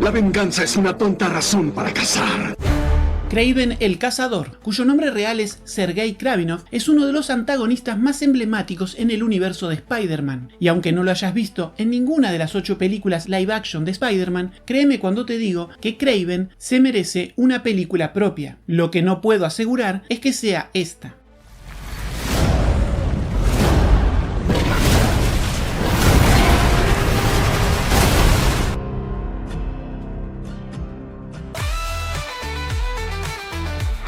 La venganza es una tonta razón para cazar. Kraven el Cazador, cuyo nombre real es Sergei Kravinov, es uno de los antagonistas más emblemáticos en el universo de Spider-Man. Y aunque no lo hayas visto en ninguna de las 8 películas live action de Spider-Man, créeme cuando te digo que Kraven se merece una película propia. Lo que no puedo asegurar es que sea esta.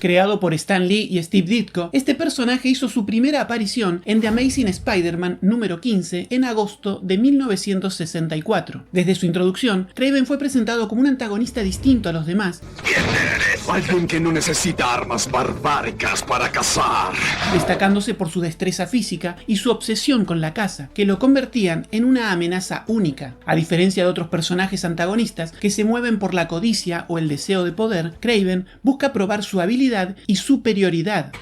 Creado por Stan Lee y Steve Ditko, este personaje hizo su primera aparición en The Amazing Spider-Man número 15 en agosto de 1964. Desde su introducción, Kraven fue presentado como un antagonista distinto a los demás. ¿Quién eres? Alguien que no necesita armas barbáricas para cazar. Destacándose por su destreza física y su obsesión con la caza, que lo convertían en una amenaza única. A diferencia de otros personajes antagonistas que se mueven por la codicia o el deseo de poder, Kraven busca probar su habilidad y superioridad.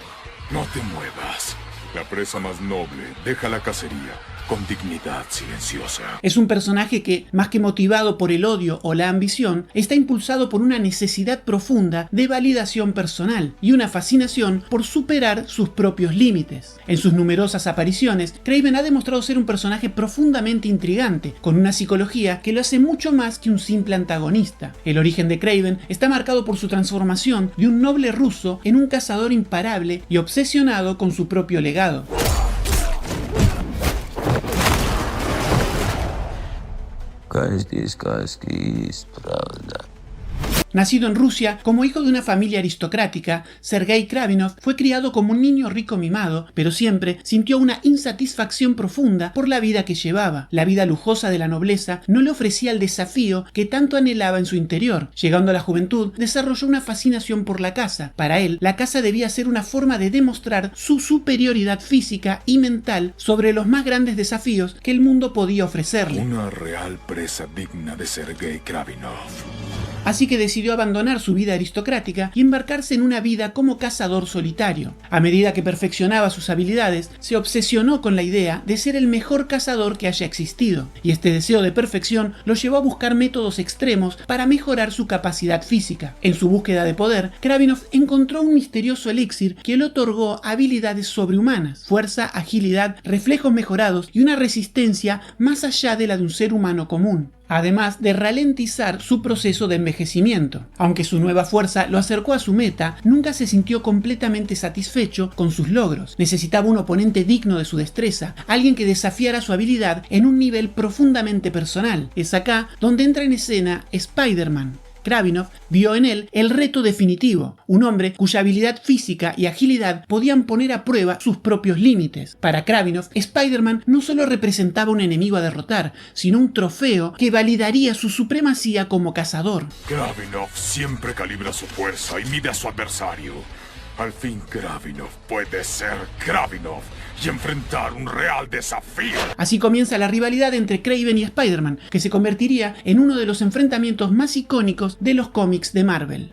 No te muevas. La presa más noble deja la cacería con dignidad silenciosa. Es un personaje que, más que motivado por el odio o la ambición, está impulsado por una necesidad profunda de validación personal y una fascinación por superar sus propios límites. En sus numerosas apariciones, Kraven ha demostrado ser un personaje profundamente intrigante, con una psicología que lo hace mucho más que un simple antagonista. El origen de Kraven está marcado por su transformación de un noble ruso en un cazador imparable y obsesionado con su propio legado. Каждый сказки есть правда. Nacido en Rusia como hijo de una familia aristocrática, Sergei Kravinov fue criado como un niño rico mimado, pero siempre sintió una insatisfacción profunda por la vida que llevaba. La vida lujosa de la nobleza no le ofrecía el desafío que tanto anhelaba en su interior. Llegando a la juventud, desarrolló una fascinación por la caza. Para él, la caza debía ser una forma de demostrar su superioridad física y mental sobre los más grandes desafíos que el mundo podía ofrecerle. Una real presa digna de Sergei Kravinov. Así que decidió abandonar su vida aristocrática y embarcarse en una vida como cazador solitario. A medida que perfeccionaba sus habilidades, se obsesionó con la idea de ser el mejor cazador que haya existido, y este deseo de perfección lo llevó a buscar métodos extremos para mejorar su capacidad física. En su búsqueda de poder, Kravinov encontró un misterioso elixir que le otorgó habilidades sobrehumanas, fuerza, agilidad, reflejos mejorados y una resistencia más allá de la de un ser humano común, además de ralentizar su proceso de envejecimiento. Aunque su nueva fuerza lo acercó a su meta, nunca se sintió completamente satisfecho con sus logros. Necesitaba un oponente digno de su destreza, alguien que desafiara su habilidad en un nivel profundamente personal. Es acá donde entra en escena Spider-Man. Kravinov vio en él el reto definitivo, un hombre cuya habilidad física y agilidad podían poner a prueba sus propios límites. Para Kravinov, Spider-Man no solo representaba un enemigo a derrotar, sino un trofeo que validaría su supremacía como cazador. Kravinov siempre calibra su fuerza y mide a su adversario. Al fin Kravinov puede ser Kravinov y enfrentar un real desafío. Así comienza la rivalidad entre Kraven y Spider-Man, que se convertiría en uno de los enfrentamientos más icónicos de los cómics de Marvel.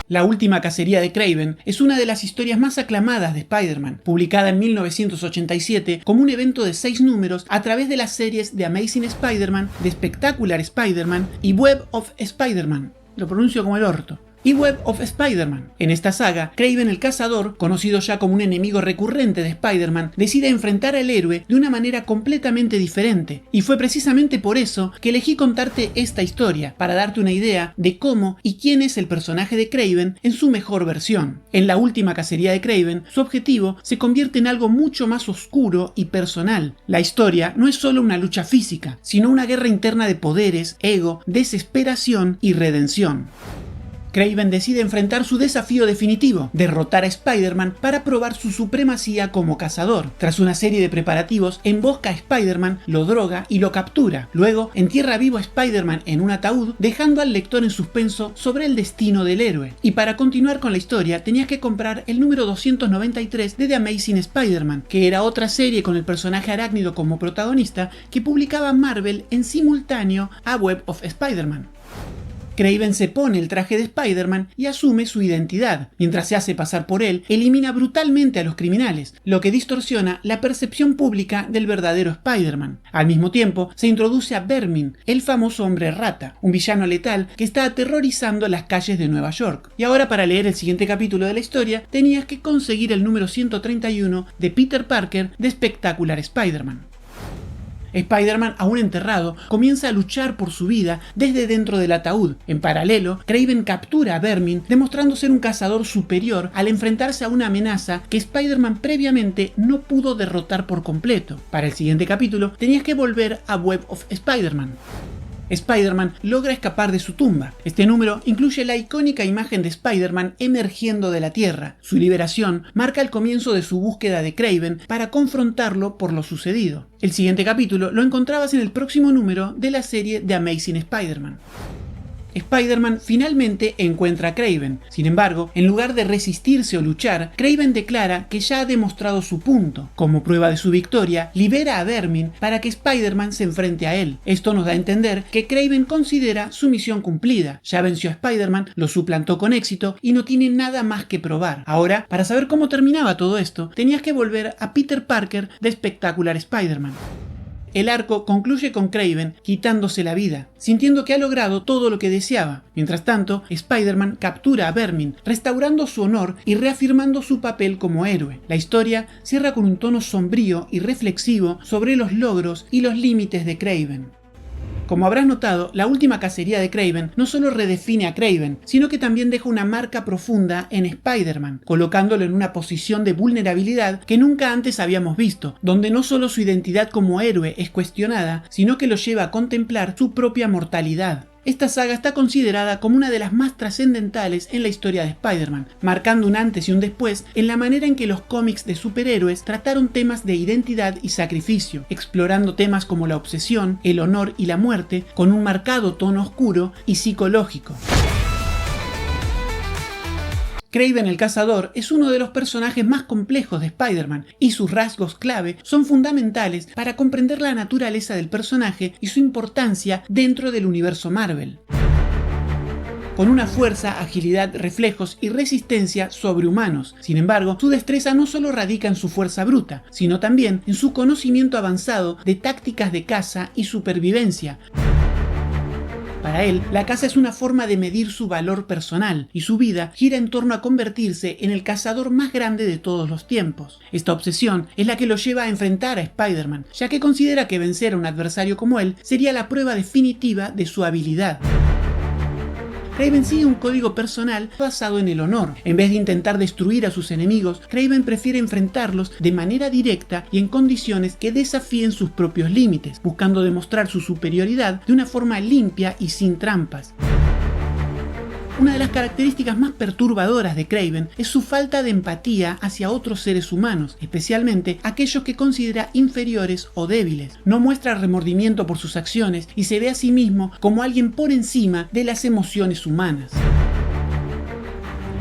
La última cacería de Kraven es una de las historias más aclamadas de Spider-Man, publicada en 1987 como un evento de 6 números a través de las series The Amazing Spider-Man, The Spectacular Spider-Man y Web of Spider-Man. Lo pronuncio como el orto. Y Web of Spider-Man. En esta saga, Kraven el Cazador, conocido ya como un enemigo recurrente de Spider-Man, decide enfrentar al héroe de una manera completamente diferente. Y fue precisamente por eso que elegí contarte esta historia, para darte una idea de cómo y quién es el personaje de Kraven en su mejor versión. En la última cacería de Kraven, su objetivo se convierte en algo mucho más oscuro y personal. La historia no es solo una lucha física, sino una guerra interna de poderes, ego, desesperación y redención. Kraven decide enfrentar su desafío definitivo, derrotar a Spider-Man para probar su supremacía como cazador. Tras una serie de preparativos, embosca a Spider-Man, lo droga y lo captura. Luego, entierra vivo a Spider-Man en un ataúd, dejando al lector en suspenso sobre el destino del héroe. Y para continuar con la historia, tenías que comprar el número 293 de The Amazing Spider-Man, que era otra serie con el personaje arácnido como protagonista que publicaba Marvel en simultáneo a Web of Spider-Man. Kraven se pone el traje de Spider-Man y asume su identidad. Mientras se hace pasar por él, elimina brutalmente a los criminales, lo que distorsiona la percepción pública del verdadero Spider-Man. Al mismo tiempo, se introduce a Vermin, el famoso hombre rata, un villano letal que está aterrorizando las calles de Nueva York. Y ahora, para leer el siguiente capítulo de la historia, tenías que conseguir el número 131 de Peter Parker de Spectacular Spider-Man. Spider-Man, aún enterrado, comienza a luchar por su vida desde dentro del ataúd. En paralelo, Kraven captura a Vermin, demostrando ser un cazador superior al enfrentarse a una amenaza que Spider-Man previamente no pudo derrotar por completo. Para el siguiente capítulo, tenías que volver a Web of Spider-Man. Spider-Man logra escapar de su tumba. Este número incluye la icónica imagen de Spider-Man emergiendo de la Tierra. Su liberación marca el comienzo de su búsqueda de Kraven para confrontarlo por lo sucedido. El siguiente capítulo lo encontrabas en el próximo número de la serie The Amazing Spider-Man. Spider-Man finalmente encuentra a Kraven. Sin embargo, en lugar de resistirse o luchar, Kraven declara que ya ha demostrado su punto. Como prueba de su victoria, libera a Vermin para que Spider-Man se enfrente a él. Esto nos da a entender que Kraven considera su misión cumplida. Ya venció a Spider-Man, lo suplantó con éxito y no tiene nada más que probar. Ahora, para saber cómo terminaba todo esto, tenías que volver a Peter Parker de Spectacular Spider-Man. El arco concluye con Kraven quitándose la vida, sintiendo que ha logrado todo lo que deseaba. Mientras tanto, Spider-Man captura a Vermin, restaurando su honor y reafirmando su papel como héroe. La historia cierra con un tono sombrío y reflexivo sobre los logros y los límites de Kraven. Como habrás notado, la última cacería de Kraven no solo redefine a Kraven, sino que también deja una marca profunda en Spider-Man, colocándolo en una posición de vulnerabilidad que nunca antes habíamos visto, donde no solo su identidad como héroe es cuestionada, sino que lo lleva a contemplar su propia mortalidad. Esta saga está considerada como una de las más trascendentales en la historia de Spider-Man, marcando un antes y un después en la manera en que los cómics de superhéroes trataron temas de identidad y sacrificio, explorando temas como la obsesión, el honor y la muerte, con un marcado tono oscuro y psicológico. Kraven el Cazador es uno de los personajes más complejos de Spider-Man y sus rasgos clave son fundamentales para comprender la naturaleza del personaje y su importancia dentro del universo Marvel. Con una fuerza, agilidad, reflejos y resistencia sobrehumanos. Sin embargo, su destreza no solo radica en su fuerza bruta, sino también en su conocimiento avanzado de tácticas de caza y supervivencia. Para él, la caza es una forma de medir su valor personal, y su vida gira en torno a convertirse en el cazador más grande de todos los tiempos. Esta obsesión es la que lo lleva a enfrentar a Spider-Man, ya que considera que vencer a un adversario como él sería la prueba definitiva de su habilidad. Kraven sigue un código personal basado en el honor. En vez de intentar destruir a sus enemigos, Kraven prefiere enfrentarlos de manera directa y en condiciones que desafíen sus propios límites, buscando demostrar su superioridad de una forma limpia y sin trampas. Una de las características más perturbadoras de Kraven es su falta de empatía hacia otros seres humanos, especialmente aquellos que considera inferiores o débiles. No muestra remordimiento por sus acciones y se ve a sí mismo como alguien por encima de las emociones humanas.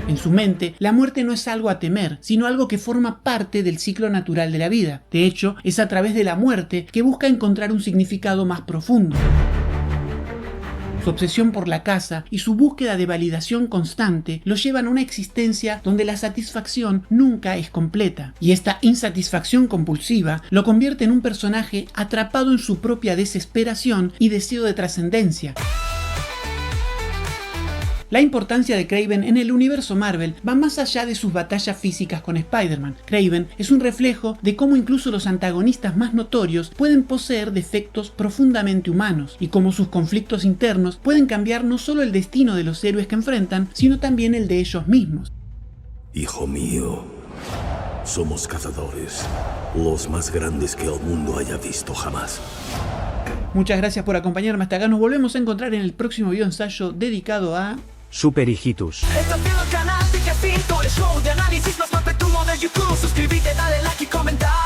En su mente, la muerte no es algo a temer, sino algo que forma parte del ciclo natural de la vida. De hecho, es a través de la muerte que busca encontrar un significado más profundo. Su obsesión por la caza y su búsqueda de validación constante lo llevan a una existencia donde la satisfacción nunca es completa. Y esta insatisfacción compulsiva lo convierte en un personaje atrapado en su propia desesperación y deseo de trascendencia. La importancia de Kraven en el universo Marvel va más allá de sus batallas físicas con Spider-Man. Kraven es un reflejo de cómo incluso los antagonistas más notorios pueden poseer defectos profundamente humanos, y cómo sus conflictos internos pueden cambiar no solo el destino de los héroes que enfrentan, sino también el de ellos mismos. Hijo mío, somos cazadores, los más grandes que el mundo haya visto jamás. Muchas gracias por acompañarme hasta acá. Nos volvemos a encontrar en el próximo video ensayo dedicado a Super Hijitus. Estás viendo el canal de Jacito, el show de análisis más perpetuo de YouTube. Suscríbete, dale like y comenta.